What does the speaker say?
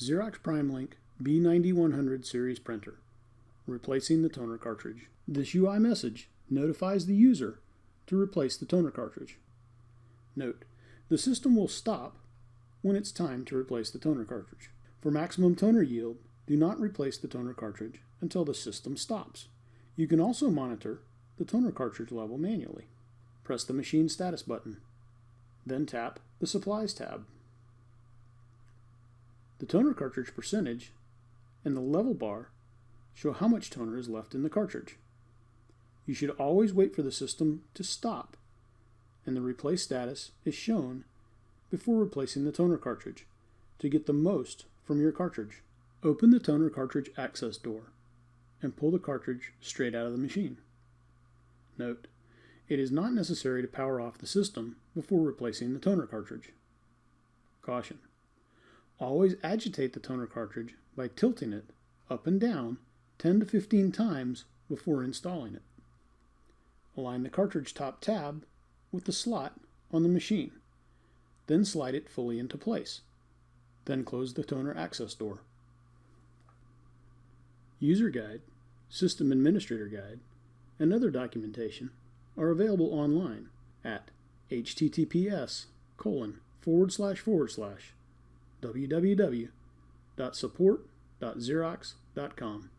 Xerox PrimeLink B9100 series printer, replacing the toner cartridge. This UI message notifies the user to replace the toner cartridge. Note, the system will stop when it's time to replace the toner cartridge. For maximum toner yield, do not replace the toner cartridge until the system stops. You can also monitor the toner cartridge level manually. Press the machine status button, then tap the Supplies tab. The toner cartridge percentage and the level bar show how much toner is left in the cartridge. You should always wait for the system to stop, and the replace status is shown before replacing the toner cartridge to get the most from your cartridge. Open the toner cartridge access door and pull the cartridge straight out of the machine. Note, it is not necessary to power off the system before replacing the toner cartridge. Caution: always agitate the toner cartridge by tilting it up and down 10 to 15 times before installing it. Align the cartridge top tab with the slot on the machine, then slide it fully into place. Then close the toner access door. User Guide, System Administrator Guide, and other documentation are available online at https://www.support.xerox.com.